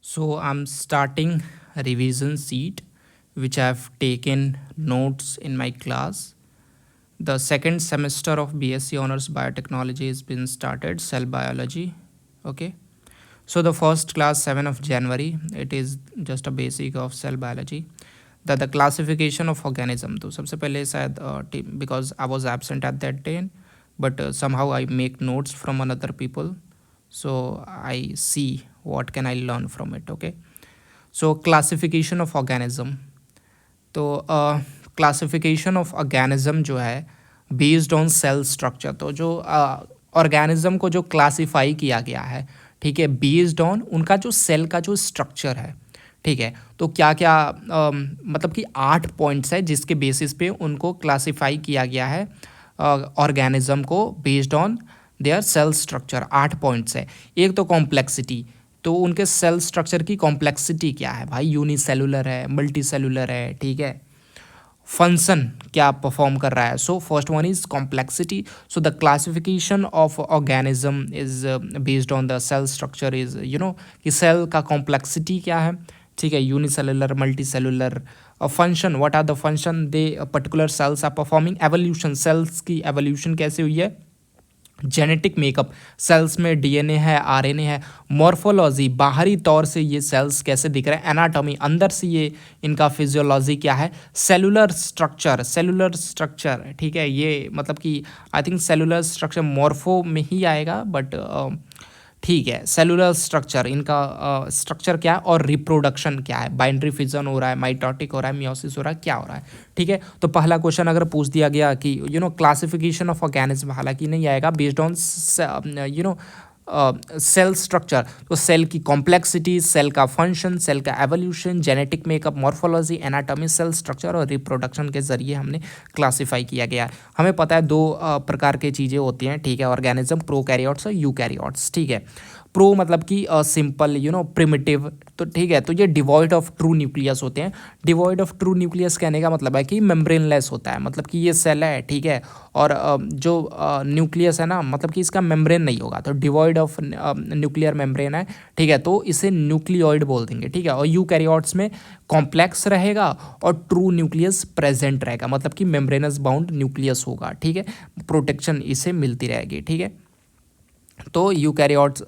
So I'm starting a revision sheet which I've taken notes in my class. The second semester of BSc Honors Biotechnology has been started, cell biology. Okay. So the first class 7 of January, it is just a basic of cell biology. The classification of organism. तो सबसे पहले शायद because I was absent at that day, but somehow I make notes from another people, so I see what can I learn from it. Okay. So classification of organism. तो classification of organism जो है based on cell structure, तो जो organism को जो classify किया गया है, ठीक है, बेस्ड ऑन उनका जो सेल का जो स्ट्रक्चर है, ठीक है। तो क्या क्या मतलब कि 8 पॉइंट्स है जिसके बेसिस पे उनको क्लासिफाई किया गया है ऑर्गेनिज्म को based on their cell structure. 8 points है। एक तो कॉम्प्लेक्सिटी, तो उनके सेल स्ट्रक्चर की कॉम्प्लेक्सिटी क्या है भाई, यूनिसेलुलर है, मल्टी सेलुलर है, ठीक है। फंक्शन क्या परफॉर्म कर रहा है, so first one is complexity. So the classification of organism is based on the cell structure is कि सेल का कॉम्प्लेक्सिटी क्या है, ठीक है, unicellular, multi cellular. Function, what are the function the particular cells are performing. Evolution, cells की evolution कैसे हुई है। जेनेटिक मेकअप, सेल्स में डीएनए है, आरएनए है। मॉर्फोलॉजी, बाहरी तौर से ये सेल्स कैसे दिख रहे हैं। एनाटॉमी, अंदर से ये इनका फिजियोलॉजी क्या है। सेलुलर स्ट्रक्चर, सेलुलर स्ट्रक्चर, ठीक है, ये मतलब कि I think cellular structure morpho में ही आएगा, बट ठीक है। सेलुलर स्ट्रक्चर, इनका स्ट्रक्चर क्या है, और रिप्रोडक्शन क्या है, बाइंड्री फिजन हो रहा है, माइटोटिक हो रहा है, मियोसिस हो रहा है, क्या हो रहा है, ठीक है। तो पहला क्वेश्चन अगर पूछ दिया गया कि क्लासिफिकेशन ऑफ ऑर्गेनिज्म, हालांकि नहीं आएगा बेस्ड ऑन सेल स्ट्रक्चर, तो सेल की कॉम्प्लेक्सिटी, सेल का फंक्शन, सेल का evolution, genetic makeup, morphology, anatomy, cell structure और रिप्रोडक्शन के जरिए हमने क्लासिफाई किया गया है। हमें पता है दो प्रकार की चीज़ें होती हैं, ठीक है, ऑर्गेनिज्म, प्रोकैरियोट्स और यूकैरियोट्स, ठीक है। प्रो मतलब कि सिंपल प्रिमिटिव, तो ठीक है, तो ये डिवॉइड ऑफ ट्रू न्यूक्लियस होते हैं। डिवॉइड ऑफ ट्रू न्यूक्लियस कहने का मतलब है कि मेम्ब्रेनलेस होता है, मतलब कि ये सेल है, ठीक है, और जो न्यूक्लियस है ना, मतलब कि इसका मेम्ब्रेन नहीं होगा, तो डिवॉइड ऑफ न्यूक्लियर मेम्ब्रेन है, ठीक है, तो इसे न्यूक्लियोइड बोल देंगे, ठीक है। और यूकैरियोट्स में कॉम्प्लेक्स रहेगा और ट्रू न्यूक्लियस प्रेजेंट रहेगा, मतलब कि मेम्ब्रेनस बाउंड न्यूक्लियस होगा, ठीक है, प्रोटेक्शन इसे मिलती रहेगी, ठीक है। तो यूकैरियोट्स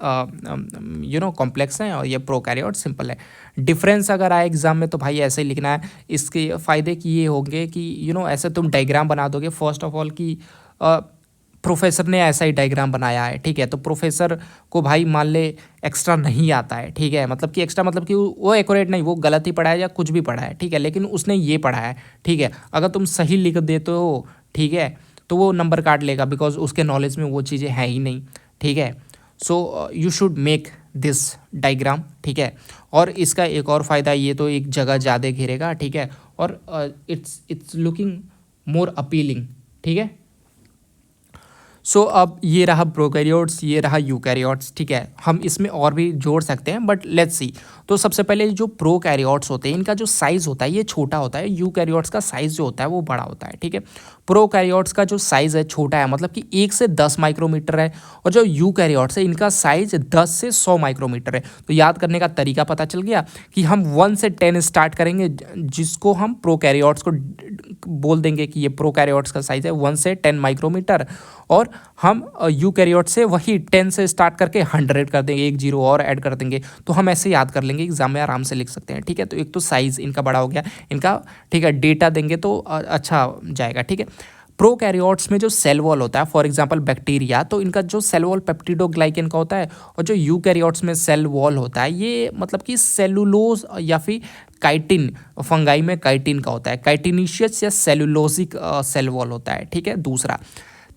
कॉम्प्लेक्स हैं और ये प्रोकैरियोट सिंपल है। डिफरेंस अगर आए एग्जाम में तो भाई ऐसे ही लिखना है। इसके फ़ायदे की ये होंगे कि ऐसे तुम डायग्राम बना दोगे फर्स्ट ऑफ ऑल कि प्रोफेसर ने ऐसा ही डायग्राम बनाया है, ठीक है, तो प्रोफेसर को भाई मान ले एक्स्ट्रा नहीं आता है, ठीक है, मतलब कि एक्स्ट्रा मतलब कि वो एक्यूरेट नहीं, वो गलत ही पढ़ा है या कुछ भी पढ़ा है, ठीक है, लेकिन उसने ये पढ़ा है, ठीक है, अगर तुम सही लिख देते हो, ठीक है, तो वो नंबर काट लेगा बिकॉज उसके नॉलेज में वो चीज़ें हैं ही नहीं, ठीक है। So you should make this diagram, ठीक है। और इसका एक और फ़ायदा, ये तो एक जगह ज़्यादा घेरेगा, ठीक है, और इट्स लुकिंग मोर अपीलिंग, ठीक है। सो अब ये रहा प्रोकैरियोट्स, ये रहा यूकैरियोट्स, ठीक है, हम इसमें और भी जोड़ सकते हैं बट लेट्स सी। तो सबसे पहले जो प्रोकैरियोट्स होते हैं इनका जो साइज़ होता है ये छोटा होता है, यूकैरियोट्स का साइज़ जो होता है वो बड़ा होता है, ठीक है। प्रोकैरियोट्स का जो साइज़ है छोटा है, मतलब कि 1 से 10 माइक्रोमीटर है, और जो यूकैरियोट्स है इनका साइज़ 10 से 100 माइक्रोमीटर है। तो याद करने का तरीका पता चल गया कि हम 1 से 10 स्टार्ट करेंगे, जिसको हम प्रोकैरियोट्स को बोल देंगे कि ये प्रोकैरियोट्स का साइज़ है 1 से 10 माइक्रोमीटर, और हम यूकैरियोट से वही 10 से स्टार्ट करके 100 कर देंगे, एक जीरो और ऐड कर देंगे, तो हम ऐसे याद कर लेंगे, एग्जाम में आराम से लिख सकते हैं, ठीक है। तो एक तो साइज़ इनका बड़ा हो गया, इनका, ठीक है, डेटा देंगे तो अच्छा जाएगा, ठीक है। प्रोकैरियोट्स में जो सेल वॉल होता है, फॉर एग्जांपल बैक्टीरिया, तो इनका जो सेल वॉल पेप्टिडोग्लाइकन का होता है, और जो यूकैरियोट्स में सेल वॉल होता है ये मतलब कि सेलुलोज या फिर काइटिन, फंगाई में काइटिन का होता है, काइटिनिशियस या सेलुलोजिक सेल वॉल होता है, ठीक है। दूसरा,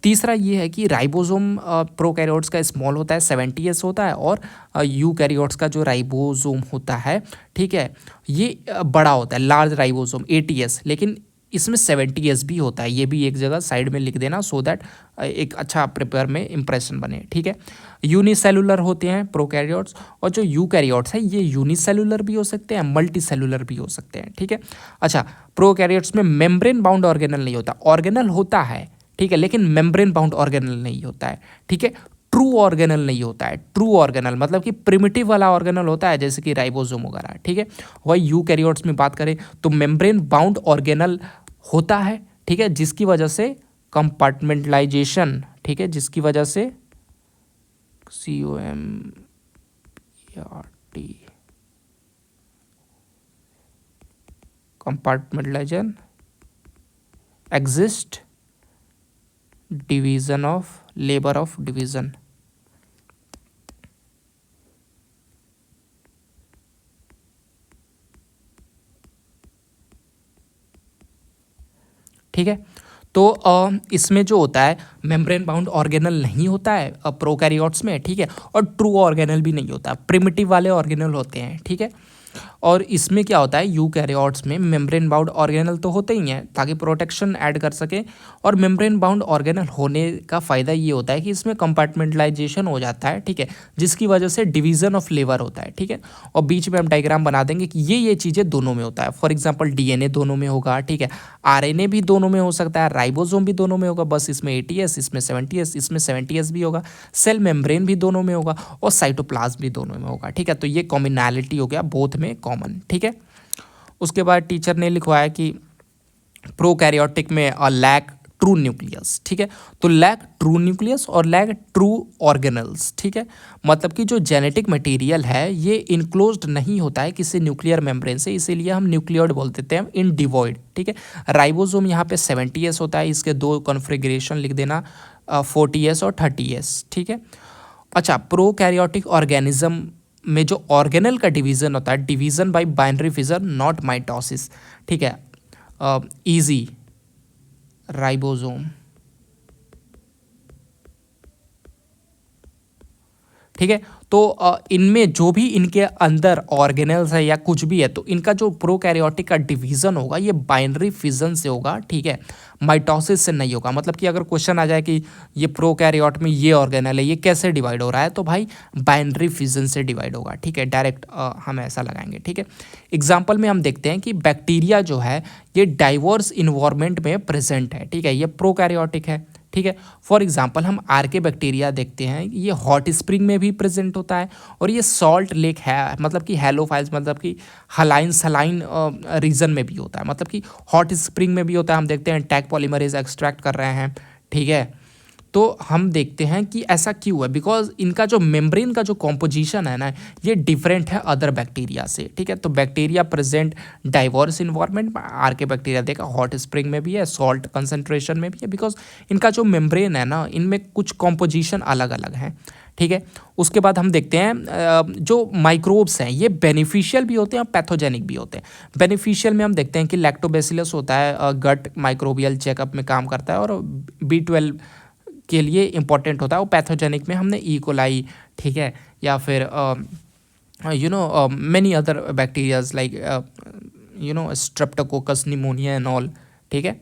तीसरा ये है कि राइबोसोम प्रोकैरियोट्स का स्मॉल होता है, 70s होता है, और यूकैरियोट्स का जो राइबोसोम होता है, ठीक है, ये बड़ा होता है, लार्ज राइबोसोम 80s, लेकिन इसमें 70s भी होता है। ये भी एक जगह साइड में लिख देना सो दैट एक अच्छा प्रिपेयर में इंप्रेशन बने, ठीक है। यूनिसेलुलर होते हैं प्रोकैरियोट्स, और जो यूकैरियोट्स है ये यूनिसेलुलर भी हो सकते हैं, मल्टी सेलुलर भी हो सकते हैं, ठीक है। अच्छा, प्रोकैरियोट्स में मेम्ब्रेन बाउंड ऑर्गेनल नहीं होता, ऑर्गेनल होता है, ठीक है, लेकिन मेम्ब्रेन बाउंड ऑर्गेनल नहीं होता है, ठीक है। ट्रू ऑर्गेनल नहीं होता है। ट्रू ऑर्गेनल मतलब कि प्रिमिटिव वाला ऑर्गेनल होता है, जैसे कि राइबोसोम वगैरह, ठीक है। वही यूकैरियोट्स में बात करें तो मेम्ब्रेन बाउंड ऑर्गेनल होता है, ठीक है, जिसकी वजह से कंपार्टमेंटलाइजेशन, ठीक है, जिसकी वजह से COMPART compartmentalisation exist, division of labour of division, ठीक है। तो इसमें जो होता है मेम्ब्रेन बाउंड ऑर्गेनल नहीं होता है प्रोकैरियोट्स में, ठीक है, और ट्रू ऑर्गेनल भी नहीं होता, प्रिमिटिव वाले ऑर्गेनल होते हैं, ठीक है। और इसमें क्या होता है यूकैरियोट्स में मेम्ब्रेन बाउंड ऑर्गेनल तो होते ही हैं ताकि प्रोटेक्शन ऐड कर सके, और मेम्ब्रेन बाउंड ऑर्गेनल होने का फ़ायदा ये होता है कि इसमें कंपार्टमेंटलाइजेशन हो जाता है, ठीक है, जिसकी वजह से डिवीजन ऑफ लेबर होता है, ठीक है। और बीच में हम डायग्राम बना देंगे कि ये चीज़ें दोनों में होता है। फॉर एग्जाम्पल DNA दोनों में होगा, ठीक है, RNA भी दोनों में हो सकता है, राइबोसोम भी दोनों में होगा, बस इसमें ATS, इसमें 70S, इसमें 70S भी होगा, सेल मेम्ब्रेन भी दोनों में होगा, और साइटोप्लाज्म भी दोनों में होगा, ठीक है। तो ये कॉमनैलिटी हो गया बोथ में कॉमन, ठीक है। उसके बाद टीचर ने लिखवाया कि प्रोकैरियोटिक में लैक ट्रू न्यूक्लियस, ठीक है। तो लैक ट्रू न्यूक्लियस और लैक ट्रू ऑर्गेनल्स, ठीक है, मतलब कि जो जेनेटिक मटेरियल है ये इनक्लोज्ड नहीं होता है किसी न्यूक्लियर मेम्ब्रेन से, इसीलिए हम न्यूक्लियोइड बोल देते हैं, इन डिवॉइड, ठीक है। राइबोसोम यहाँ पे 70S होता है, इसके दो कॉन्फ़िगरेशन लिख देना, 40S और 30S, ठीक है। अच्छा, प्रोकैरियोटिक ऑर्गेनिज्म में जो ऑर्गेनल का डिवीजन होता है, division bye binary fission not mitosis, ठीक है, इजी राइबोसोम, ठीक है। तो इनमें जो भी इनके अंदर ऑर्गेनल्स है या कुछ भी है, तो इनका जो प्रोकैरियोटिक का डिवीजन होगा ये बाइनरी फिजन से होगा, ठीक है, माइटोसिस से नहीं होगा। मतलब कि अगर क्वेश्चन आ जाए कि ये प्रोकैरियोट में ये ऑर्गेनल है, ये कैसे डिवाइड हो रहा है, तो भाई बाइनरी फिजन से डिवाइड होगा, ठीक है, डायरेक्ट हम ऐसा लगाएंगे, ठीक है। एग्जाम्पल में हम देखते हैं कि बैक्टीरिया जो है ये डाइवर्स इन्वायरमेंट में प्रेजेंट है, ठीक है, ये प्रोकैरियोटिक है, ठीक है। फॉर एग्जांपल हम आर्के बैक्टीरिया देखते हैं, ये हॉट स्प्रिंग में भी प्रेजेंट होता है, और ये सॉल्ट लेक है, मतलब कि हैलोफाइल्स, मतलब कि हलाइन सलाइन रीजन में भी होता है, मतलब कि हॉट स्प्रिंग में भी होता है। हम देखते हैं टैग पॉलीमरेज एक्सट्रैक्ट कर रहे हैं, ठीक है। तो हम देखते हैं कि ऐसा क्यों है, बिकॉज इनका जो मेम्ब्रेन का जो कॉम्पोजिशन है ना, ये डिफरेंट है अदर बैक्टीरिया से, ठीक है। तो bacteria present diverse environment, archaebacteria देखा हॉट स्प्रिंग में भी है, सॉल्ट कंसंट्रेशन में भी है, बिकॉज इनका जो मेम्ब्रेन है ना, इनमें कुछ कॉम्पोजिशन अलग अलग हैं, ठीक है। उसके बाद हम देखते हैं जो माइक्रोब्स हैं ये बेनिफिशियल भी होते हैं और पैथोजेनिक भी होते हैं। बेनिफिशियल में हम देखते हैं कि लैक्टोबैसिलस होता है, गट माइक्रोबियल चेकअप में काम करता है और B12 के लिए इंपॉर्टेंट होता है। और पैथोजेनिक में हमने ई कोलाई, ठीक है, या फिर many other bacterias like Streptococcus pneumonia and all, ठीक है।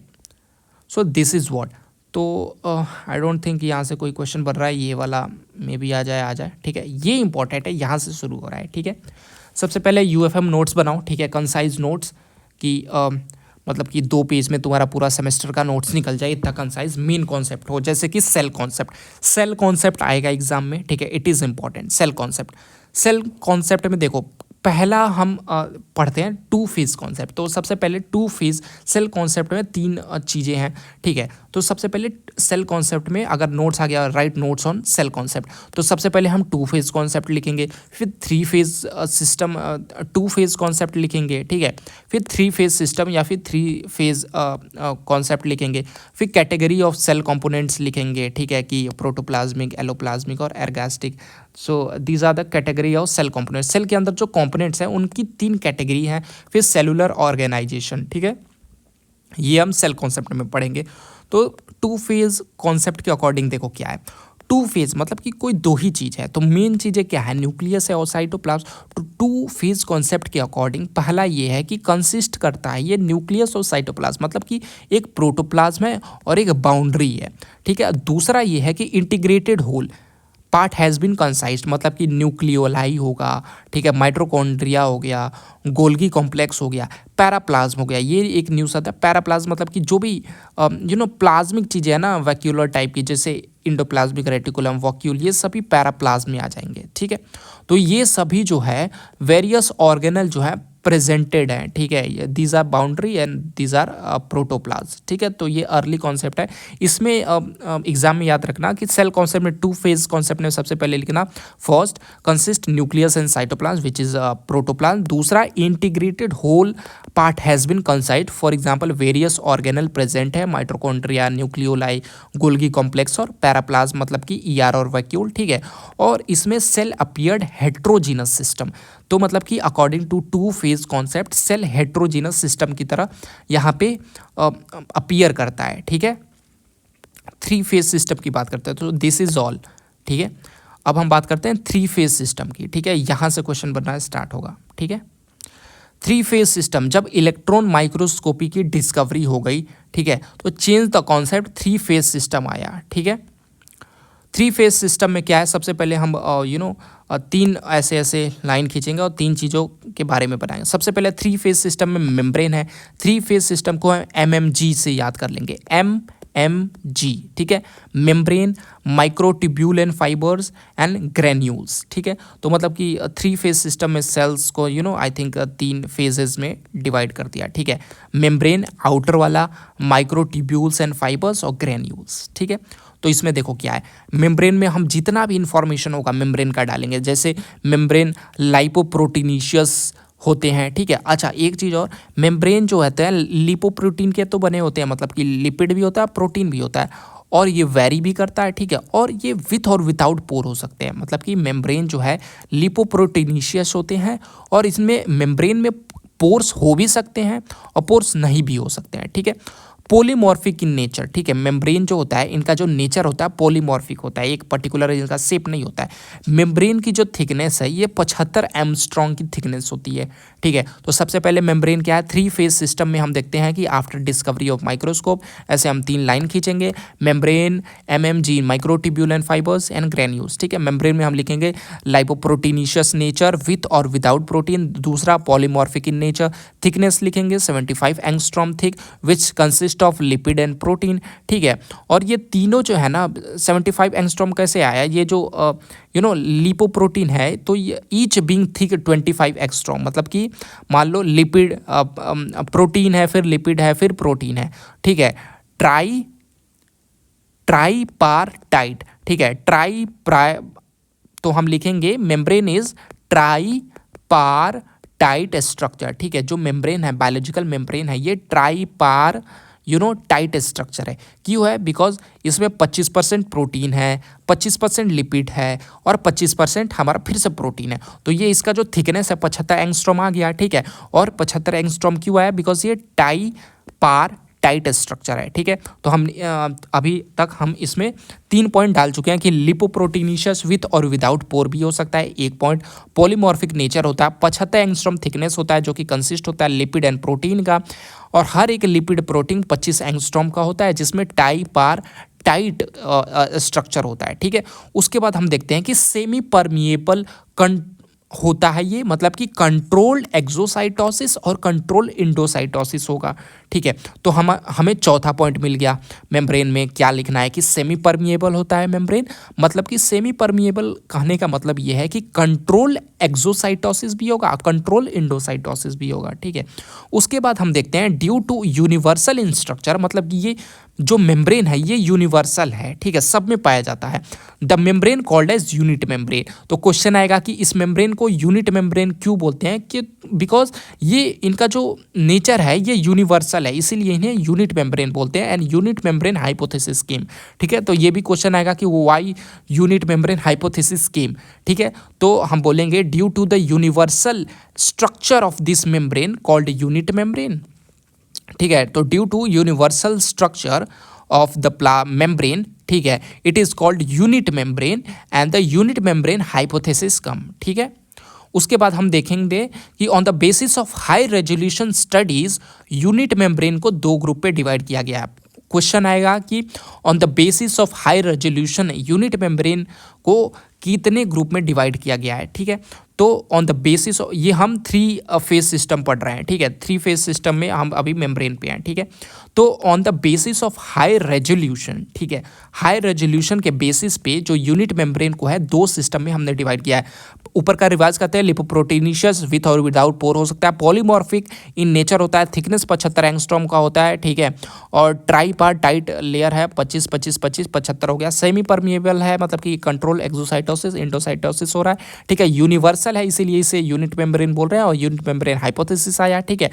So this is what. तो आई डोंट थिंक यहाँ से कोई क्वेश्चन बन रहा है, ये वाला में भी आ जाए, ठीक है। ये इंपॉर्टेंट है, यहाँ से शुरू हो रहा है, ठीक है। सबसे पहले UFM नोट्स बनाओ, ठीक है, कंसाइज नोट्स की मतलब कि 2 पेज में तुम्हारा पूरा सेमेस्टर का नोट्स निकल जाए, इतना कंसाइज मेन कॉन्सेप्ट हो, जैसे कि सेल कॉन्सेप्ट आएगा एग्जाम में, ठीक है, it is important. Cell concept में देखो, पहला हम पढ़ते हैं 2 फेज कॉन्सेप्ट। तो सबसे पहले 2 फेज सेल कॉन्सेप्ट में 3 चीज़ें हैं, ठीक है। तो सबसे पहले सेल कॉन्सेप्ट में अगर नोट्स आ गया, right notes on sale concept, तो सबसे पहले हम 2 फेज कॉन्सेप्ट लिखेंगे, फिर 3 फेज सिस्टम 2 फेज कॉन्सेप्ट लिखेंगे, ठीक है, फिर 3 फेज सिस्टम या फिर 3 फेज कॉन्सेप्ट लिखेंगे, फिर कैटेगरी ऑफ सेल कंपोनेंट्स लिखेंगे, ठीक है, कि प्रोटोप्लाज्मिक, एलोप्लाज्मिक और ergastic. So these are the category of cell components. Cell के अंदर जो कंपोनेंट्स हैं उनकी 3 कैटेगरी हैं। फिर सेलुलर ऑर्गेनाइजेशन, ठीक है, ये हम सेल कॉन्सेप्ट में पढ़ेंगे। तो 2 फेज कॉन्सेप्ट के अकॉर्डिंग देखो क्या है, 2 फेज मतलब कि कोई 2 ही चीज़ है, तो मेन चीज़ें क्या है, न्यूक्लियस है और साइटोप्लाज्म। तो 2 फेज कॉन्सेप्ट के अकॉर्डिंग पहला ये है कि कंसिस्ट करता है ये न्यूक्लियस और साइटोप्लाज्म, मतलब कि एक प्रोटोप्लाज्म है और एक बाउंड्री है, ठीक है। दूसरा ये है कि integrated whole, part has been concised मतलब कि न्यूक्लियोलाई होगा, ठीक है, माइटोकॉन्ड्रिया हो गया, गोल्गी कॉम्प्लेक्स हो गया, पैराप्लाज्म हो गया। ये एक न्यूज़ आता है। पैराप्लाज्म मतलब कि जो भी प्लाज्मिक चीज़ें है ना वैक्यूलर टाइप की, जैसे इंडोप्लाज्मिक रेटिकुलम, वॉक्यूल, ये सभी पैराप्लाज्म में आ जाएंगे, ठीक है। तो ये सभी जो है वेरियस ऑर्गेनल जो है प्रेजेंटेड है, ठीक है। These are boundary and these are protoplasm, ठीक है। तो ये अर्ली कॉन्सेप्ट है। इसमें एग्जाम में याद रखना कि सेल कॉन्सेप्ट में 2 फेज कॉन्सेप्ट में सबसे पहले लिखना, first consist nucleus and cytoplasm which is protoplasm, दूसरा integrated whole part has been concise, for example various organelle present है, माइटोकॉन्ड्रिया, न्यूक्लियोलाई, गोल्गी कॉम्प्लेक्स और पैराप्लाज्म मतलब कि ईआर और वैक्यूल, ठीक है। और इसमें सेल अपीयर्ड हेट्रोजीनस सिस्टम, तो मतलब कि according to 2 phase concept cell heterogeneous system की तरह यहाँ पे अपीयर करता है, ठीक है। 3 फेज सिस्टम की बात करते हैं तो दिस इज ऑल, ठीक है। अब हम बात करते हैं 3 फेज सिस्टम की, ठीक है। यहाँ से क्वेश्चन बनना स्टार्ट होगा, ठीक है। 3 फेज सिस्टम, जब इलेक्ट्रॉन माइक्रोस्कोपी की डिस्कवरी हो गई, ठीक है, तो change the concept 3 phase system आया, ठीक है। 3 फेज सिस्टम में क्या है, सबसे पहले हम 3 ऐसे लाइन खींचेंगे और 3 चीज़ों के बारे में बताएंगे। सबसे पहले 3 फेज सिस्टम में मेम्ब्रेन है। 3 फेज सिस्टम को हम MMG से याद कर लेंगे, MMG, ठीक है। Membrane, microtubule and fibres and granules, ठीक है। तो मतलब कि 3 फेज सिस्टम में सेल्स को आई थिंक 3 फेजेस में डिवाइड कर दिया, ठीक है। मेम्ब्रेन आउटर वाला, माइक्रोट्यूब्यूल्स एंड फाइबर्स और ग्रेन्यूल्स, ठीक है। तो इसमें देखो क्या है, मेम्ब्रेन में हम जितना भी इंफॉर्मेशन होगा मेम्ब्रेन का डालेंगे, जैसे मेम्ब्रेन लाइपोप्रोटीनिशियस होते हैं, ठीक है। अच्छा एक चीज़ और, मेम्ब्रेन जो होते हैं लिपोप्रोटीन के तो बने होते हैं, मतलब कि लिपिड भी होता है, प्रोटीन भी होता है, और ये वेरी भी करता है, ठीक है। और ये विथ और विदाउट पोर हो सकते हैं, मतलब कि मेम्ब्रेन जो है लिपोप्रोटीनिशियस होते हैं और इसमें मेम्ब्रेन में पोर्स हो भी सकते हैं और पोर्स नहीं भी हो सकते हैं, ठीक है। पॉलीमॉर्फिक इन नेचर, ठीक है। मेम्ब्रेन जो होता है इनका जो नेचर होता है पॉलीमॉर्फिक होता है, एक पर्टिकुलर इनका शेप नहीं होता है। मेम्ब्रेन की जो थिकनेस है ये 75 एंगस्ट्रॉम की थिकनेस होती है, ठीक है। तो सबसे पहले मेम्ब्रेन क्या है, 3 फेज सिस्टम में हम देखते हैं कि आफ्टर डिस्कवरी ऑफ माइक्रोस्कोप, ऐसे हम 3 लाइन खींचेंगे, membrane, MMG, microtubule and fibres and granules, ठीक है। मेम्ब्रेन में हम लिखेंगे लाइपोप्रोटीनिशियस नेचर विथ और विदाउट प्रोटीन, दूसरा पॉलीमॉर्फिक इन नेचर, थिकनेस लिखेंगे 75 angstrom thick which consist of lipid and protein, ठीक है। और ये तीनों जो है ना 75 एंगस्ट्रॉम कैसे आया, ये जो लिपोप्रोटीन है तो ये ईच बीइंग थिक 25 एंगस्ट्रॉम, मतलब कि मान लो लिपिड प्रोटीन है, फिर लिपिड है, फिर प्रोटीन है, ठीक है। ट्राईपारटाइट, ठीक है। तो हम लिखेंगे मेम्ब्रेन इज ट्राईपारटाइट स्ट्रक्चर, ठीक है। जो मेम्ब्रेन है, बायोलॉजिकल मेम्ब्रेन है, ये टाइट स्ट्रक्चर है। क्यों है, बिकॉज इसमें 25% प्रोटीन है, 25% लिपिड है और 25% हमारा फिर से प्रोटीन है। तो ये इसका जो थिकनेस है 75 एंगस्ट्रॉम आ गया, ठीक है। और 75 एंगस्ट्रॉम क्यों आया, बिकॉज ये टाइट स्ट्रक्चर है, ठीक है। तो हम अभी तक हम इसमें 3 पॉइंट डाल चुके हैं कि लिपोप्रोटीनिशियस विथ और विदाउट पोर भी हो सकता है, 1 पॉइंट पॉलीमॉर्फिक नेचर होता है, 75 एंगस्ट्रॉम थिकनेस होता है जो कि कंसिस्ट होता है लिपिड एंड प्रोटीन का, और हर एक लिपिड प्रोटीन 25 एंगस्ट्रॉम का होता है जिसमें टाइट स्ट्रक्चर होता है, ठीक है। उसके बाद हम देखते हैं कि सेमी परमिएबल होता है ये, मतलब कि कंट्रोल्ड एक्सोसाइटोसिस और कंट्रोल इंडोसाइटोसिस होगा, ठीक है। तो हमें चौथा पॉइंट मिल गया। मेम्ब्रेन में क्या लिखना है कि सेमी परमिएबल होता है मेम्ब्रेन, मतलब कि सेमी परमिएबल कहने का मतलब ये है कि कंट्रोल एक्सोसाइटोसिस भी होगा, कंट्रोल इंडोसाइटोसिस भी होगा, ठीक है। उसके बाद हम देखते हैं due to universal in structure, मतलब कि ये जो मेम्ब्रेन है ये यूनिवर्सल है, ठीक है, सब में पाया जाता है। The membrane called as unit membrane. तो क्वेश्चन आएगा कि इस मेम्ब्रेन को यूनिट मेम्ब्रेन क्यों बोलते हैं, कि बिकॉज ये इनका जो नेचर है ये यूनिवर्सल है, इसीलिए इन्हें यूनिट मेम्ब्रेन बोलते हैं। And unit membrane hypothesis scheme, ठीक है। तो ये भी क्वेश्चन आएगा कि why unit membrane hypothesis scheme, ठीक है। तो हम बोलेंगे due to the universal structure of this membrane called unit membrane, ठीक है। तो due to universal structure of the membrane, ठीक है, it is called unit membrane and the unit membrane hypothesis come, ठीक है। उसके बाद हम देखेंगे कि on the basis of high resolution studies unit membrane को 2 ग्रुप पे डिवाइड किया गया है। क्वेश्चन आएगा कि on the basis of high resolution unit membrane को कितने ग्रुप में डिवाइड किया गया है, ठीक है। तो ऑन द बेसिस ये हम 3 फेज सिस्टम पढ़ रहे हैं, ठीक है। 3 फेज सिस्टम में हम अभी मेम्ब्रेन पे हैं, ठीक है। तो on the basis of high resolution, ठीक है, हाई रेजोल्यूशन के बेसिस पे जो यूनिट मेम्ब्रेन को है 2 सिस्टम में हमने डिवाइड किया है। ऊपर का रिवाइज करते हैं, लिपोप्रोटीनिशियस विथ और विदाउट पोर हो सकता है, पॉलीमॉर्फिक इन नेचर होता है, थिकनेस 75 एंगस्ट्रॉम का होता है, ठीक है, और ट्राईपार्टाइट लेयर है, 25 25 25 75 हो गया। सेमी परमिएबल है, मतलब कि कंट्रोल एक्सोसाइटोसिस इंडोसाइटोसिस हो रहा है, ठीक है। यूनिवर्सल है, इसीलिए इसे यूनिट मेम्ब्रेन बोल रहे हैं और यूनिट मेम्ब्रेन हाइपोथेसिस आया, ठीक है।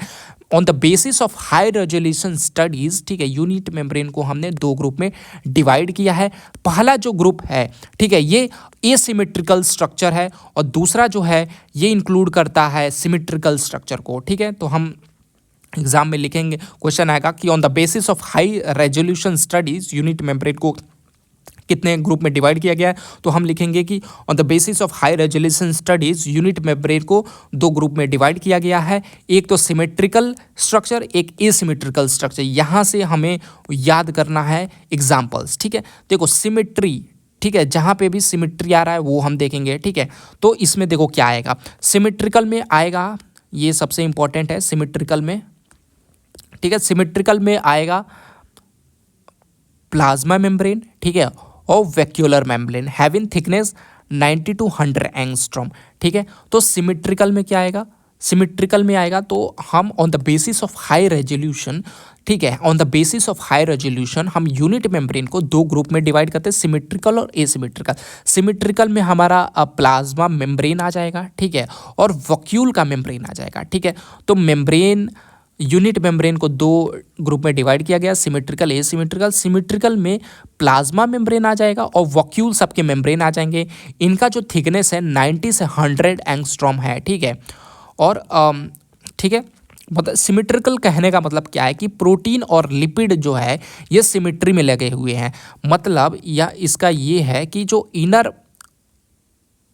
On the basis of high resolution studies, ठीक है, यूनिट मेम्ब्रेन को हमने 2 ग्रुप में डिवाइड किया है। पहला जो ग्रुप है, ठीक है, ये एसिमेट्रिकल स्ट्रक्चर है और दूसरा जो है ये इंक्लूड करता है सिमेट्रिकल स्ट्रक्चर को, ठीक है। तो हम एग्जाम में लिखेंगे, क्वेश्चन आएगा कि on the basis of high resolution studies unit membrane को कितने ग्रुप में डिवाइड किया गया है। तो हम लिखेंगे कि on the basis of high resolution studies unit membrane को 2 ग्रुप में डिवाइड किया गया है, एक तो सिमेट्रिकल स्ट्रक्चर, एक एसिमेट्रिकल स्ट्रक्चर। यहाँ से हमें याद करना है एग्जाम्पल्स, ठीक है। देखो सिमेट्री, ठीक है, जहाँ पे भी सिमेट्री आ रहा है वो हम देखेंगे, ठीक है। तो इसमें देखो क्या आएगा, सिमेट्रिकल में आएगा, ये सबसे इंपॉर्टेंट है सिमेट्रिकल में, ठीक है। सिमेट्रिकल में आएगा प्लाज्मा मेम्ब्रेन, ठीक है, और vacuolar membrane having thickness 90 to 100 angstrom, ठीक है। तो सिमेट्रिकल में क्या आएगा, सिमेट्रिकल में आएगा तो हम on the basis of high resolution, ठीक है, on the basis of high resolution हम यूनिट मेम्ब्रेन को 2 ग्रुप में डिवाइड करते हैं, सिमेट्रिकल और एसिमेट्रिकल। सिमेट्रिकल में हमारा प्लाज्मा मेम्ब्रेन आ जाएगा, ठीक है, और वैक्यूल का मेम्ब्रेन आ जाएगा, ठीक है। तो मेम्ब्रेन, यूनिट मेम्ब्रेन को 2 ग्रुप में डिवाइड किया गया, सिमेट्रिकल एसिमेट्रिकल। सिमेट्रिकल में प्लाज्मा मेम्ब्रेन आ जाएगा और वैक्यूल सबके मेम्ब्रेन आ जाएंगे। इनका जो थिकनेस है 90 से 100 एंगस्ट्रॉम है, ठीक है। और ठीक है, मतलब सिमेट्रिकल कहने का मतलब क्या है कि प्रोटीन और लिपिड जो है ये सिमेट्री में लगे हुए हैं, मतलब या इसका ये है कि जो इनर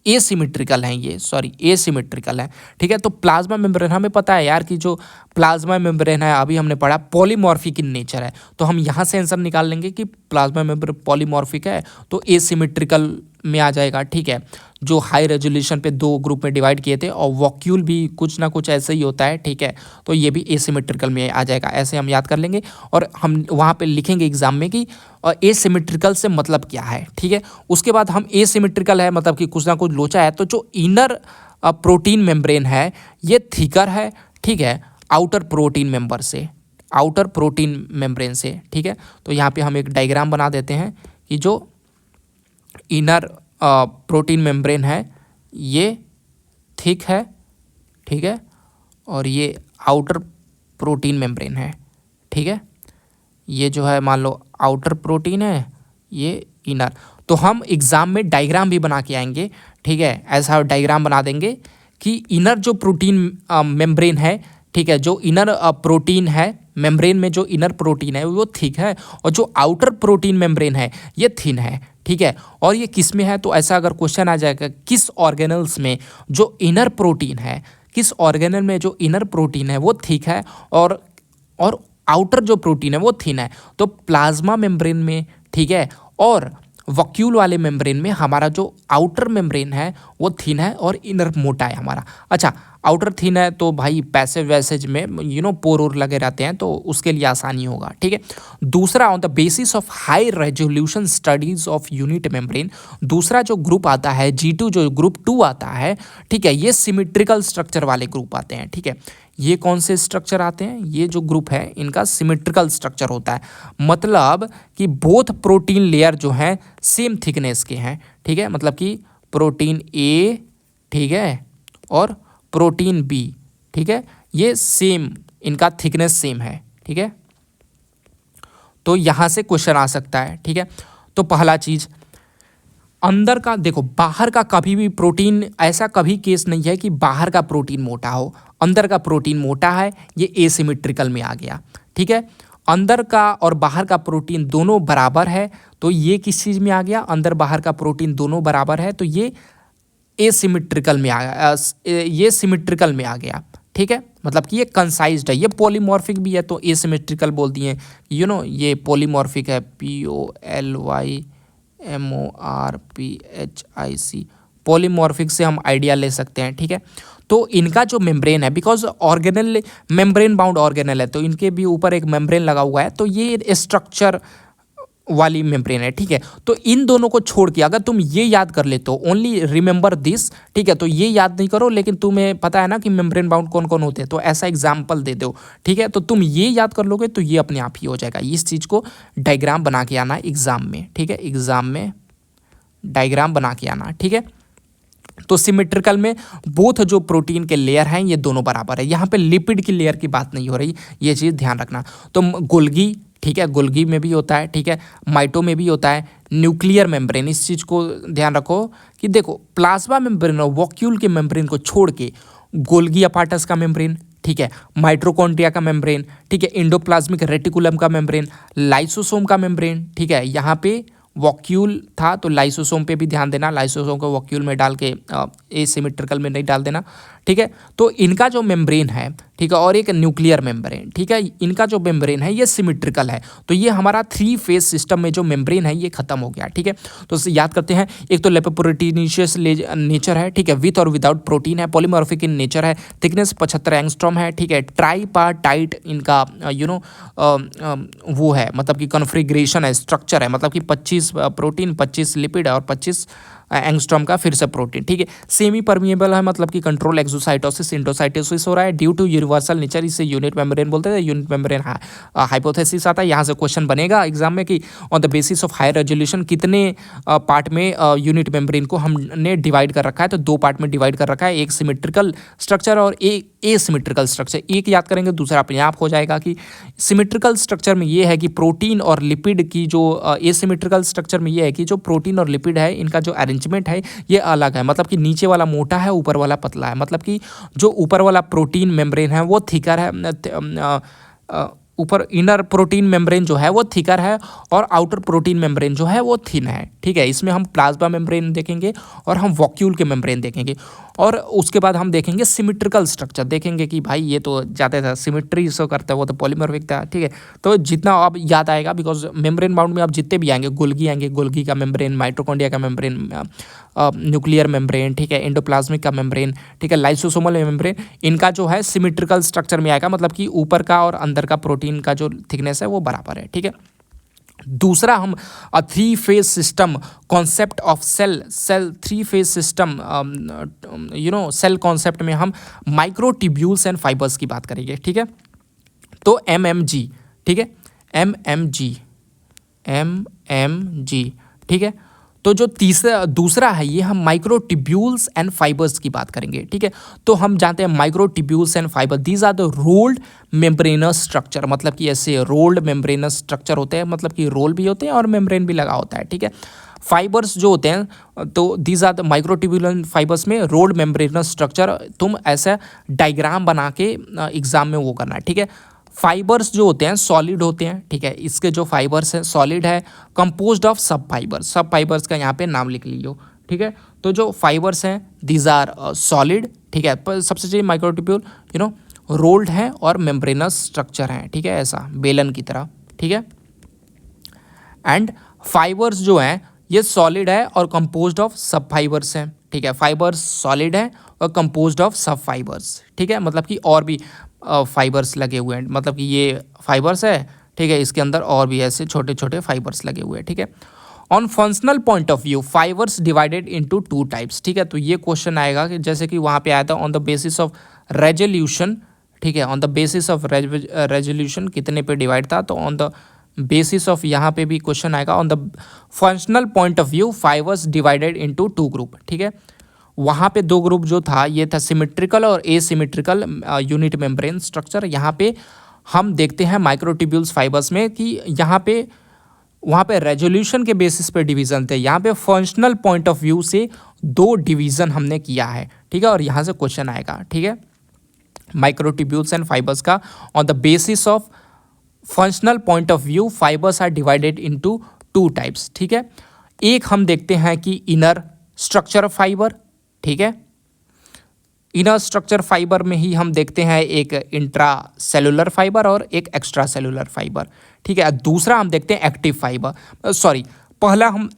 एसिमेट्रिकल हैं, ये सॉरी एसिमेट्रिकल है, ठीक है। तो प्लाज्मा मेम्ब्रेन हमें पता है यार कि जो प्लाज्मा मेम्ब्रेन है अभी हमने पढ़ा पॉलीमॉर्फिक इन नेचर है, तो हम यहाँ से आंसर निकाल लेंगे कि प्लाज्मा मेम्ब्रेन पॉलीमॉर्फिक है तो एसिमेट्रिकल में आ जाएगा, ठीक है। जो हाई रेजोल्यूशन पे 2 ग्रुप में डिवाइड किए थे, और वॉक्यूल भी कुछ ना कुछ ऐसे ही होता है, ठीक है। तो ये भी एसिमेट्रिकल में आ जाएगा, ऐसे हम याद कर लेंगे और हम वहाँ पे लिखेंगे एग्जाम में कि एसिमेट्रिकल से मतलब क्या है, ठीक है। उसके बाद हम एसिमेट्रिकल है मतलब कि कुछ ना कुछ लोचा है, तो जो इनर प्रोटीन मेम्ब्रेन है ये थिकर है, ठीक है, आउटर प्रोटीन मेम्बर से, आउटर प्रोटीन मेम्ब्रेन से, ठीक है। तो यहाँ पे हम एक डायग्राम बना देते हैं कि जो इनर प्रोटीन मेम्ब्रेन है ये थिक है, ठीक है, और ये आउटर प्रोटीन मेम्ब्रेन है, ठीक है। ये जो है मान लो आउटर प्रोटीन है, ये इनर। तो हम एग्जाम में डायग्राम भी बना के आएंगे, ठीक है, ऐसा डायग्राम बना देंगे कि इनर जो प्रोटीन मेम्ब्रेन है, ठीक है, जो इनर प्रोटीन है मेम्ब्रेन में, जो इनर प्रोटीन है वो थिक है और जो आउटर प्रोटीन मेम्ब्रेन है ये थिन है, ठीक है। और ये किस में है, तो ऐसा अगर क्वेश्चन आ जाएगा किस ऑर्गेनल्स में जो इनर प्रोटीन है, किस ऑर्गेनल में जो इनर प्रोटीन है वो थिक है और आउटर जो प्रोटीन है वो थिन है, तो प्लाज्मा मेम्ब्रेन में, ठीक है, और वैक्यूल वाले मेम्ब्रेन में हमारा जो आउटर मेम्ब्रेन है वो थिन है और इनर मोटा है हमारा। अच्छा, आउटर थिन है तो भाई पैसेज वैसेज में पोर और लगे रहते हैं तो उसके लिए आसानी होगा, ठीक है। दूसरा, on the basis of high resolution studies of unit membrane, दूसरा जो ग्रुप आता है G2, जो ग्रुप 2 आता है, ठीक है, ये सिमेट्रिकल स्ट्रक्चर वाले ग्रुप आते हैं, ठीक है। ये कौन से स्ट्रक्चर आते हैं, ये जो ग्रुप है इनका सिमेट्रिकल स्ट्रक्चर होता है, मतलब कि बोथ प्रोटीन लेयर जो हैं सेम थिकनेस के हैं, ठीक है, मतलब कि प्रोटीन ए, ठीक है, और प्रोटीन बी, ठीक है, ये सेम, इनका थिकनेस सेम है, ठीक है। तो यहाँ से क्वेश्चन आ सकता है, ठीक है। तो पहला चीज अंदर का देखो, बाहर का कभी भी प्रोटीन, ऐसा कभी केस नहीं है कि बाहर का प्रोटीन मोटा हो, अंदर का प्रोटीन मोटा है, ये एसिमेट्रिकल में आ गया, ठीक है। अंदर का और बाहर का प्रोटीन दोनों बराबर है, तो ये किस चीज़ में आ गया, अंदर बाहर का प्रोटीन दोनों बराबर है, तो ये एसिमेट्रिकल में आ गया, ये सिमेट्रिकल में आ गया, ठीक है, मतलब कि ये कंसाइज्ड है, ये पॉलीमॉर्फिक भी है तो एसिमेट्रिकल बोल दिए, ये पॉलीमॉर्फिक है, POLYMORPHIC, पॉलीमॉर्फिक से हम आइडिया ले सकते हैं। ठीक है, तो इनका जो मेम्ब्रेन है, because organelle membrane bound organelle है तो इनके भी ऊपर एक मेम्ब्रेन लगा हुआ है, तो ये स्ट्रक्चर वाली मेम्ब्रेन है। ठीक है, तो इन दोनों को छोड़ के अगर तुम ये याद कर ले तो ओनली रिमेंबर दिस, ठीक है, तो ये याद नहीं करो, लेकिन तुम्हें पता है ना कि मेम्ब्रेन बाउंड कौन कौन होते हैं, तो ऐसा एग्जाम्पल दे दो। ठीक है, तो तुम ये याद कर लोगे तो ये अपने आप ही हो जाएगा। इस चीज़ को डायग्राम बना के आना एग्जाम में। ठीक है, एग्जाम में डायग्राम बना के आना। ठीक है, तो सिमेट्रिकल में बोथ जो प्रोटीन के लेयर हैं ये दोनों बराबर है, यहाँ पे लिपिड की लेयर की बात नहीं हो रही, ये चीज़ ध्यान रखना। तो गोल्गी, ठीक है, गोल्गी में भी होता है, ठीक है, माइटो में भी होता है, न्यूक्लियर मेम्ब्रेन, इस चीज़ को ध्यान रखो कि देखो प्लाज्मा मेम्ब्रेन और वॉक्यूल के मेम्ब्रेन को छोड़ के गोल्गी अपार्टस का मेम्ब्रेन, ठीक है, माइट्रोकॉन्ड्रिया का मेम्ब्रेन, ठीक है, एंडोप्लाज्मिक रेटिकुलम का मेम्ब्रेन, लाइसोसोम का मेम्ब्रेन, ठीक है, यहाँ पे वॉक्यूल था तो लाइसोसोम पे भी ध्यान देना, लाइसोसोम को वॉक्यूल में डाल के एसिमेट्रिकल में नहीं डाल देना। ठीक है, तो इनका जो मेम्ब्रेन है, ठीक है, और एक न्यूक्लियर मेम्ब्रेन, ठीक है, इनका जो मेम्ब्रेन है ये सिमेट्रिकल है, तो ये हमारा 3 फेज सिस्टम में जो मेम्ब्रेन है ये खत्म हो गया। ठीक है, तो इसे याद करते हैं, एक तो लेपोप्रोटीनिशियस नेचर है, ठीक है, विथ और विदाउट प्रोटीन है, पॉलीमॉर्फिक इन नेचर है, थिकनेस 75 एंगस्ट्रॉम है, ठीक है, ट्राईपार्टाइट इनका वो है, मतलब कि कॉन्फ़िगरेशन है, स्ट्रक्चर है, मतलब कि 25 प्रोटीन, 25 लिपिड और 25 एंगस्ट्रॉम का फिर से प्रोटीन। ठीक है, सेमी परमिएबल है, मतलब कि कंट्रोल एक्सोसाइटोसिस इंडोसाइटोसिस हो रहा है ड्यू टू यूनिवर्सल नेचर, इसे यूनिट मेम्ब्रेन बोलते हैं। यूनिट मेम्ब्रेन हाइपोथेसिस आता है, यहाँ से क्वेश्चन बनेगा एग्जाम में कि on the basis of high resolution कितने पार्ट में यूनिट मेम्ब्रेन को हमने डिवाइड कर रखा है, तो 2 पार्ट में डिवाइड कर रखा है, एक सिमेट्रिकल स्ट्रक्चर और एक एसिमेट्रिकल स्ट्रक्चर। एक याद करेंगे दूसरा अपने आप हो जाएगा कि सिमेट्रिकल स्ट्रक्चर में ये है कि प्रोटीन और लिपिड की जो एसिमेट्रिकल स्ट्रक्चर में ये है कि जो प्रोटीन और लिपिड है इनका जो अरेंजमेंट है ये अलग है, मतलब कि नीचे वाला मोटा है, ऊपर वाला पतला है, मतलब कि जो ऊपर वाला प्रोटीन मेम्ब्रेन है वो थिकर है, ऊपर इनर प्रोटीन मेम्ब्रेन जो है वो थिकर है और आउटर प्रोटीन मेम्ब्रेन जो है वो थिन है। ठीक है, इसमें हम प्लाज्मा मेम्ब्रेन देखेंगे और हम वॉक्यूल के मेम्ब्रेन देखेंगे, और उसके बाद हम देखेंगे सिमेट्रिकल स्ट्रक्चर, देखेंगे कि भाई ये तो ज़्यादा था सिमेट्री शो करता है, वो तो पॉलीमॉर्फिक था। ठीक है, तो जितना अब याद आएगा, बिकॉज मेम्ब्रेन बाउंड में आप जितने भी आएंगे, आएंगे, गोल्गी का मेम्ब्रेन, माइटोकॉन्ड्रिया का मेम्ब्रेन, न्यूक्लियर मेम्ब्रेन, ठीक है, एंडोप्लाज्मिक का मेम्ब्रेन, ठीक है, लाइसोसोमल मेम्ब्रेन, इनका जो है सिमेट्रिकल स्ट्रक्चर में आएगा, मतलब कि ऊपर का और अंदर का प्रोटीन का जो थिकनेस है वो बराबर है। ठीक है, दूसरा हम 3 phase system concept of cell 3 phase system cell concept में हम माइक्रोट्यूब्यूल्स एंड फाइबर्स की बात करेंगे। ठीक है, तो MMG, ठीक है, MMG, ठीक है, तो जो दूसरा है ये हम माइक्रोट्यूब्यूल्स एंड फाइबर्स की बात करेंगे। ठीक है, तो हम जानते हैं microtubules and fibre, these are the rolled membranous structure, मतलब कि ऐसे रोल्ड मेम्ब्रेनस स्ट्रक्चर होते हैं, मतलब कि रोल भी होते हैं और मेम्ब्रेन भी लगा होता है। ठीक है, फाइबर्स जो होते हैं, तो these are the microtubule fibres में रोल्ड मेम्ब्रेनस स्ट्रक्चर, तुम ऐसा डायग्राम बना के एग्जाम में वो करना है। ठीक है, फाइबर्स जो होते हैं सॉलिड होते हैं। ठीक है, इसके जो फाइबर्स हैं सॉलिड है, कंपोज्ड ऑफ सब फाइबर्स का यहाँ पे नाम लिख लीजिए। ठीक है, तो जो फाइबर्स हैं दीज आर सॉलिड। ठीक है, पर सबसे चाहिए माइक्रोट्यूब्यूल रोल्ड है और मेम्ब्रेनस स्ट्रक्चर है। ठीक है, ऐसा बेलन की तरह। ठीक है, एंड फाइबर्स जो हैं ये सॉलिड है और कंपोज्ड ऑफ सब फाइबर्स हैं। ठीक है, फाइबर्स सॉलिड है और कंपोज्ड ऑफ सब फाइबर्स। ठीक है, मतलब कि और भी फाइबर्स लगे हुए हैं, मतलब कि ये फाइबर्स है। ठीक है, इसके अंदर और भी ऐसे छोटे छोटे फाइबर्स लगे हुए हैं। ठीक है, on functional point of view fibres divided into 2 types. ठीक है, तो ये क्वेश्चन आएगा कि जैसे कि वहाँ पे आया था on the basis of resolution. ठीक है, on the basis of resolution कितने पे डिवाइड था, तो ऑन द बेसिस ऑफ यहाँ पे भी क्वेश्चन आएगा on the functional point of view fibres divided into 2 group. ठीक है, वहाँ पे 2 ग्रुप जो था ये था सिमेट्रिकल और एसिमेट्रिकल यूनिट मेम्ब्रेन स्ट्रक्चर। यहाँ पे हम देखते हैं माइक्रोट्यूब्यूल्स फाइबर्स में कि यहाँ पे वहाँ पे रेजोल्यूशन के बेसिस पे डिवीज़न थे, यहाँ पे फंक्शनल पॉइंट ऑफ व्यू से 2 डिवीज़न हमने किया है। ठीक है, और यहाँ से क्वेश्चन आएगा। ठीक है, माइक्रोट्यूब्यूल्स एंड फाइबर्स का on the basis of functional point of view fibres are divided into 2 types. ठीक है, एक हम देखते हैं कि इनर स्ट्रक्चर फाइबर। ठीक है, इनर स्ट्रक्चर फाइबर में ही हम देखते हैं एक इंट्रा सेलुलर फाइबर और एक एक्स्ट्रा सेलुलर फाइबर, ठीक है। दूसरा हम देखते हैं एक्टिव फाइबर, सॉरी पहला हम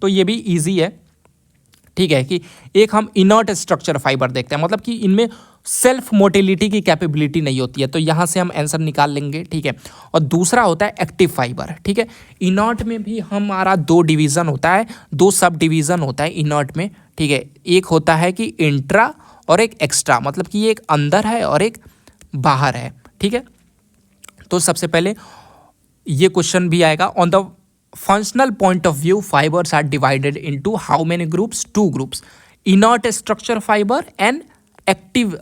तो ये भी इजी है, ठीक है, कि एक हम इनर्ट स्ट्रक्चर फाइबर देखते हैं, मतलब कि इनमें सेल्फ मोटिलिटी की कैपेबिलिटी नहीं होती है, तो यहाँ से हम आंसर निकाल लेंगे, ठीक है। और दूसरा होता है एक्टिव फाइबर, ठीक है। इनर्ट में भी हमारा दो डिवीज़न होता है, दो सब डिवीज़न होता है इनर्ट में, ठीक है। एक होता है कि इंट्रा और एक एक्स्ट्रा, मतलब कि ये एक अंदर है और एक बाहर है, ठीक है। तो सबसे पहले ये क्वेश्चन भी आएगा, on the functional point of view fibres are divided into how many groups, two groups, inert structure fibre and active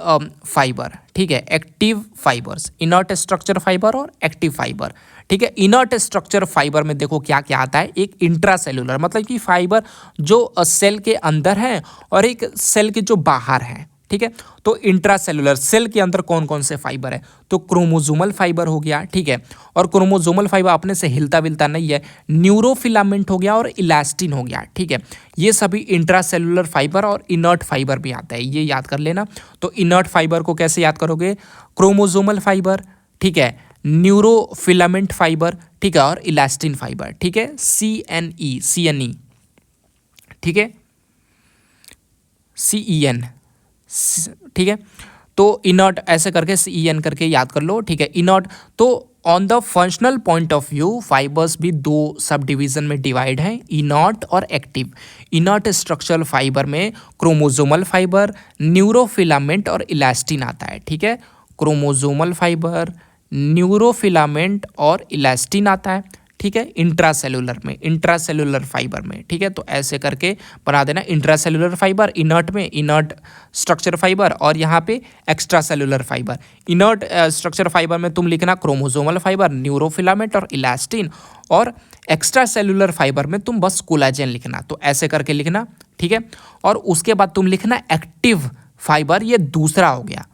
fibre, ठीक है। Active fibres, inert structure fibre और एक्टिव फाइबर, ठीक है। इनर्ट स्ट्रक्चर फाइबर में देखो क्या क्या आता है, एक इंट्रा सेलुलर, मतलब कि फाइबर जो सेल के अंदर है और एक सेल के जो बाहर है, ठीक है। तो इंट्रा सेलुलर सेल के अंदर कौन कौन से फाइबर है, तो क्रोमोसोमल फाइबर हो गया, ठीक है। और क्रोमोसोमल फाइबर अपने से हिलता विलता नहीं है, न्यूरोफिलामेंट हो गया और इलास्टिन हो गया, ठीक है। ये सभी इंट्रा सेलुलर फाइबर और इनर्ट फाइबर भी आता है, ये याद कर लेना। तो इनर्ट फाइबर को कैसे याद करोगे, क्रोमोसोमल फाइबर, ठीक है, न्यूरोफिलामेंट फाइबर, ठीक है, और इलास्टिन फाइबर, ठीक है, CNE, ठीक है, CEN, ठीक है। तो इनर्ट ऐसे करके CEN करके याद कर लो, ठीक है। इनर्ट, तो on the functional point of view fibres भी दो सब डिवीजन में डिवाइड हैं, इनर्ट और एक्टिव। इनर्ट स्ट्रक्चरल फाइबर में क्रोमोसोमल फाइबर, न्यूरोफिलामेंट और इलास्टिन आता है, ठीक है। क्रोमोसोमल फाइबर, न्यूरोफिलामेंट और इलास्टिन आता है, ठीक है, इंट्रासेलुलर में, इंट्रासेलुलर फाइबर में, ठीक है। तो ऐसे करके बना देना, इंट्रासेलुलर फाइबर इनर्ट में, इनर्ट स्ट्रक्चर फाइबर, और यहाँ पे extra cellular fibre. Inert structure fibre में तुम लिखना क्रोमोसोमल फाइबर, न्यूरोफिलामेंट और इलास्टिन, और एक्स्ट्रा सेलुलर फाइबर में तुम बस कोलाजन लिखना, तो ऐसे करके लिखना, ठीक है। और उसके बाद तुम लिखना एक्टिव फाइबर, ये दूसरा हो गया,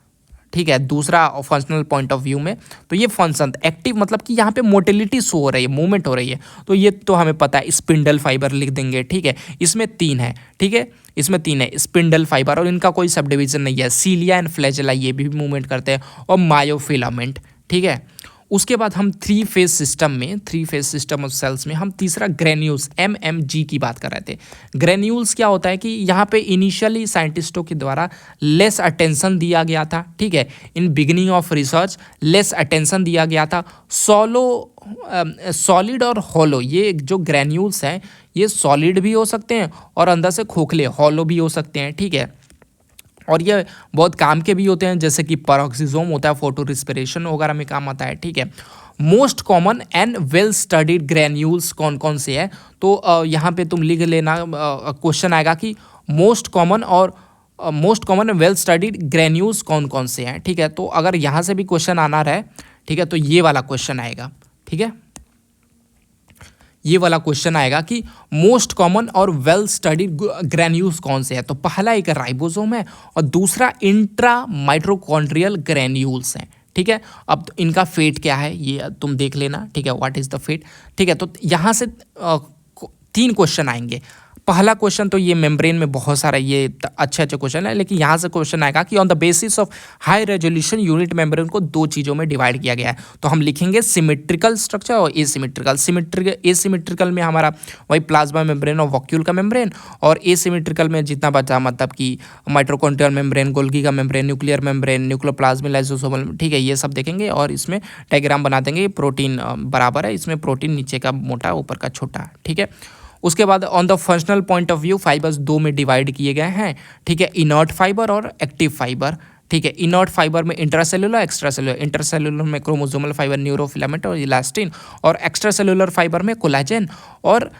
ठीक है, दूसरा फंक्शनल पॉइंट ऑफ व्यू में। तो ये फंक्शन एक्टिव मतलब कि यहाँ पे मोटिलिटी शो हो रही है, मूवमेंट हो रही है, तो ये तो हमें पता है, स्पिंडल फाइबर लिख देंगे, ठीक है। इसमें तीन है, ठीक है, इसमें तीन है, स्पिंडल फाइबर, और इनका कोई सब डिवीजन नहीं है, सीलिया एंड फ्लैजेला ये भी मूवमेंट करते हैं, और मायोफिलामेंट, ठीक है। उसके बाद हम three phase system of cells में हम तीसरा ग्रेन्यूल्स MMG की बात कर रहे थे। ग्रेन्यूल्स क्या होता है कि यहाँ पे इनिशियली साइंटिस्टों के द्वारा लेस अटेंशन दिया गया था, ठीक है, in beginning of research less attention दिया गया था। सॉलिड और हॉलो, ये जो ग्रेन्यूल्स हैं ये सॉलिड भी हो सकते हैं और अंदर से खोखले हॉलो भी हो सकते हैं, ठीक है। और ये बहुत काम के भी होते हैं, जैसे कि पेरोक्सिसोम होता है, फोटो रिस्पिरेशन वगैरह में काम आता है, ठीक है। Most common and well studied granules कौन कौन से हैं, तो यहाँ पे तुम लिख लेना, क्वेश्चन आएगा कि most common and well studied granules कौन कौन से हैं, ठीक है। तो अगर यहाँ से भी क्वेश्चन आना रहे, ठीक है, तो ये वाला क्वेश्चन आएगा, ठीक है, ये वाला क्वेश्चन आएगा कि मोस्ट कॉमन और वेल स्टडीड ग्रेन्यूल्स कौन से हैं। तो पहला एक राइबोसोम है और दूसरा इंट्रा माइटोकॉन्ड्रियल ग्रेन्यूल्स हैं, ठीक है। अब इनका फेट क्या है ये तुम देख लेना, ठीक है, व्हाट इज द फेट, ठीक है। तो यहाँ से तीन क्वेश्चन आएंगे। पहला क्वेश्चन तो ये मेम्ब्रेन में बहुत सारा ये अच्छे क्वेश्चन है, लेकिन यहाँ से क्वेश्चन आएगा कि on the basis of high resolution unit membrane को दो चीज़ों में डिवाइड किया गया है। तो हम लिखेंगे सिमेट्रिकल स्ट्रक्चर और एसिमेट्रिकल में हमारा वही प्लाज्मा मेम्ब्रेन और वॉक्यूल का मेम्ब्रेन, और एसिमेट्रिकल में जितना बचा मतलब कि माइटोकॉन्ड्रियल मेम्ब्रेन, गोल्गी का membrane, nuclear membrane, nucleoplasmic lysosomal, ठीक है, ये सब देखेंगे। और इसमें डायग्राम बना देंगे, प्रोटीन बराबर है, इसमें प्रोटीन नीचे का मोटा ऊपर का छोटा, ठीक है। उसके बाद on the functional point of view fibres दो में डिवाइड किए गए हैं, ठीक है, इनर्ट फाइबर और एक्टिव फाइबर, ठीक है। इनर्ट फाइबर में इंट्रासेलुलर, एक्स्ट्रासेलुलर, इंट्रासेलुलर में क्रोमोसोमल फाइबर, न्यूरोफिलामेंट और इलास्टिन, और एक्स्ट्रासेलुलर फाइबर में कोलाजन। और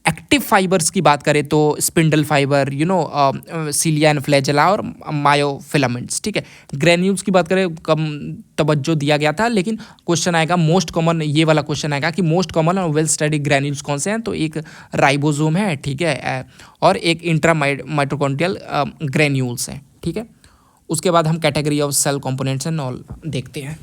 एक्टिव फाइबर्स की बात करें तो spindle fibre, cilia and flagella और मायोफिलामेंट्स, ठीक है। ग्रेन्यूल्स की बात करें कम तवज्जो दिया गया था, लेकिन क्वेश्चन आएगा मोस्ट कॉमन, ये वाला क्वेश्चन आएगा कि मोस्ट कॉमन और वेल स्टडी ग्रेन्यूल्स कौन से हैं, तो एक राइबोसोम है, ठीक है, और एक इंट्रा माइटोकॉन्ड्रियल ग्रेन्यूल्स हैं, ठीक है। उसके बाद हम category of cell components and all देखते हैं।